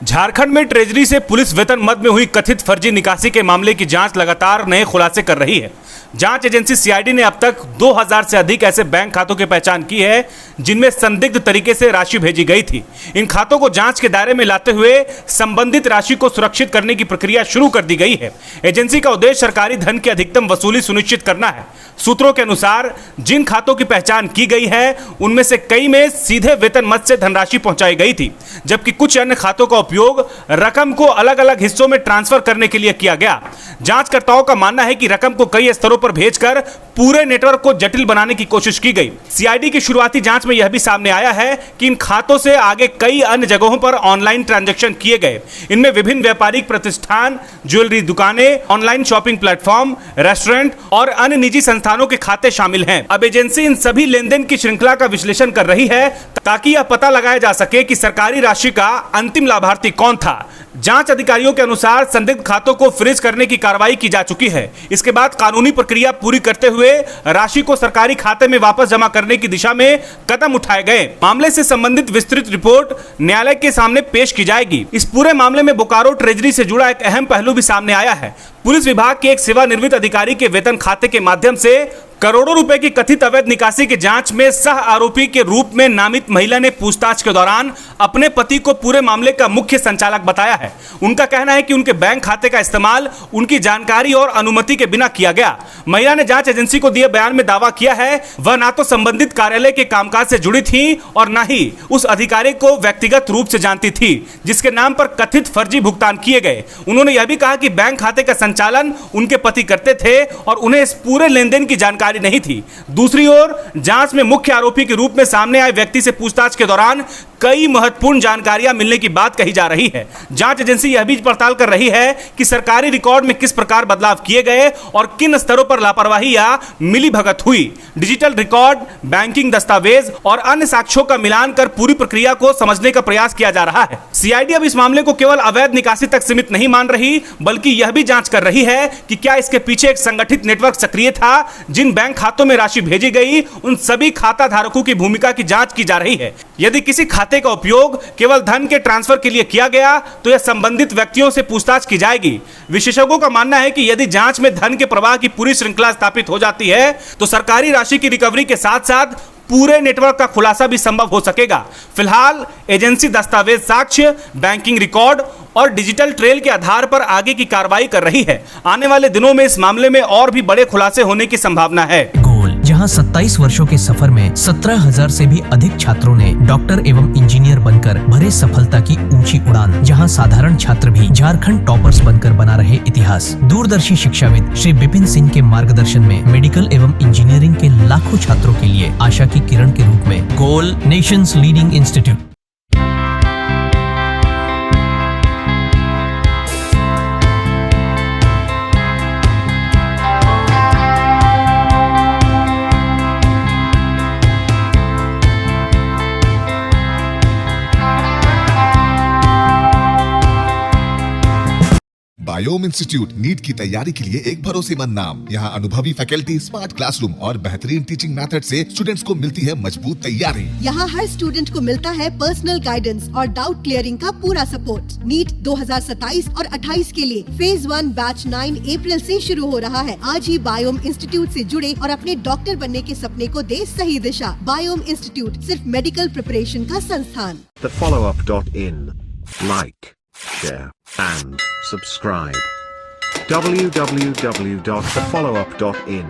झारखंड में ट्रेजरी से पुलिस वेतन मद में हुई कथित फर्जी निकासी के मामले की जांच लगातार नए खुलासे कर रही है। जांच एजेंसी सीआईडी ने अब तक 2000 से अधिक ऐसे बैंक खातों की पहचान की है जिनमें संदिग्ध तरीके से राशि भेजी गई थी। इन खातों को जांच के दायरे में लाते हुए संबंधित राशि को सुरक्षित करने की प्रक्रिया शुरू कर दी गई है। एजेंसी का उद्देश्य सरकारी धन की अधिकतम वसूली सुनिश्चित करना है। सूत्रों के अनुसार जिन खातों की पहचान की गई है उनमें से कई में सीधे वेतन मद से धनराशि पहुंचाई गई थी, जबकि कुछ अन्य खातों का उपयोग रकम को अलग अलग हिस्सों में ट्रांसफर करने के लिए किया गया। जांचकर्ताओं का मानना है कि रकम को कई स्तरों पर भेजकर पूरे नेटवर्क को जटिल बनाने की कोशिश की गई। सीआईडी की शुरुआती जांच में यह भी सामने आया है कि इन खातों से आगे कई अन्य जगहों पर ऑनलाइन ट्रांजैक्शन किए गए। इनमें विभिन्न व्यापारिक प्रतिष्ठान, ज्वेलरी दुकानें, ऑनलाइन शॉपिंग प्लेटफॉर्म, रेस्टोरेंट और अन्य निजी संस्थानों के खाते शामिल हैं। अब एजेंसी इन सभी लेनदेन की श्रृंखला का विश्लेषण कर रही है ताकि यह पता लगाया जा सके कि सरकारी राशि का अंतिम लाभार्थी कौन था। जांच अधिकारियों के अनुसार संदिग्ध खातों को फ्रीज करने की कार्रवाई की जा चुकी है। इसके बाद कानूनी प्रक्रिया पूरी करते हुए राशि को सरकारी खाते में वापस जमा करने की दिशा में कदम उठाए गए। मामले से संबंधित विस्तृत रिपोर्ट न्यायालय के सामने पेश की जाएगी। इस पूरे मामले में बोकारो ट्रेजरी से जुड़ा एक अहम पहलू भी सामने आया है। पुलिस विभाग के एक सेवानिवृत्त अधिकारी के वेतन खाते के माध्यम से करोड़ों रुपए की कथित अवैध निकासी की जांच में सह आरोपी के रूप में नामित महिला ने पूछताछ के दौरान अपने पति को पूरे मामले का मुख्य संचालक बताया है। उनका कहना है कि उनके बैंक खाते का इस्तेमाल उनकी जानकारी और अनुमति के बिना किया गया। महिला ने जांच एजेंसी को दिए बयान में दावा किया है वह ना तो संबंधित कार्यालय के कामकाज से जुड़ी थी और न ही उस अधिकारी को व्यक्तिगत रूप से जानती थी जिसके नाम पर कथित फर्जी भुगतान किए गए। उन्होंने यह भी कहा कि बैंक खाते का संचालन उनके पति करते थे और उन्हें इस पूरे लेनदेन की जानकारी नहीं थी। दूसरी ओर जांच में मुख्य आरोपी के रूप में सामने आए व्यक्ति से पूछताछ के दौरान कई महत्वपूर्ण जानकारियां मिलने की बात कही जा रही है। जांच एजेंसी यह भी पड़ताल कर रही है कि सरकारी रिकॉर्ड में किस प्रकार बदलाव किए गए और किन स्तरों पर लापरवाही या मिलीभगत हुई। डिजिटल रिकॉर्ड, बैंकिंग दस्तावेज और अन्य साक्ष्यों का मिलान कर पूरी प्रक्रिया को समझने का प्रयास किया जा रहा है। सीआईडी अब इस मामले को केवल अवैध निकासी तक सीमित नहीं मान रही, बल्कि यह भी जांच कर रही है कि क्या इसके पीछे एक संगठित नेटवर्क सक्रिय था। जिन बैंक खातों में राशि भेजी गई उन सभी खाता धारकों की भूमिका की जांच की जा रही है। यदि किसी खाते का उपयोग केवल धन के ट्रांसफर के लिए किया गया तो यह संबंधित व्यक्तियों से पूछताछ की जाएगी। विशेषज्ञों का मानना है कि यदि जांच में धन के प्रवाह की पूरी श्रृंखला स्थापित हो जाती है तो सरकारी राशि की रिकवरी के साथ साथ पूरे नेटवर्क का खुलासा भी संभव हो सकेगा। फिलहाल एजेंसी दस्तावेज, साक्ष्य, बैंकिंग रिकॉर्ड और डिजिटल ट्रेल के आधार पर आगे की कार्रवाई कर रही है। आने वाले दिनों में इस मामले में और भी बड़े खुलासे होने की संभावना है। जहां 27 वर्षों के सफर में 17,000 से भी अधिक छात्रों ने डॉक्टर एवं इंजीनियर बनकर भरे सफलता की ऊंची उड़ान, जहां साधारण छात्र भी झारखंड टॉपर्स बनकर बना रहे इतिहास। दूरदर्शी शिक्षाविद श्री विपिन सिंह के मार्गदर्शन में मेडिकल एवं इंजीनियरिंग के लाखों छात्रों के लिए आशा की किरण के रूप में गोल, nation's leading institute. Biome institute NEET की तैयारी के लिए एक भरोसेमंद नाम। यहाँ अनुभवी फैकल्टी, स्मार्ट क्लासरूम और बेहतरीन टीचिंग मेथड से स्टूडेंट्स को मिलती है मजबूत तैयारी। यहाँ हर स्टूडेंट को मिलता है पर्सनल गाइडेंस और डाउट क्लियरिंग का पूरा सपोर्ट। नीट 2027 और 28 के लिए फेज 1 बैच 9 अप्रैल से शुरू हो रहा है। आज ही बायोम इंस्टीट्यूट से जुड़े और अपने डॉक्टर बनने के सपने को दे सही दिशा। बायोम इंस्टीट्यूट सिर्फ मेडिकल प्रिपरेशन का संस्थान। thefollowup.in. Like, share and subscribe. www.thefollowup.in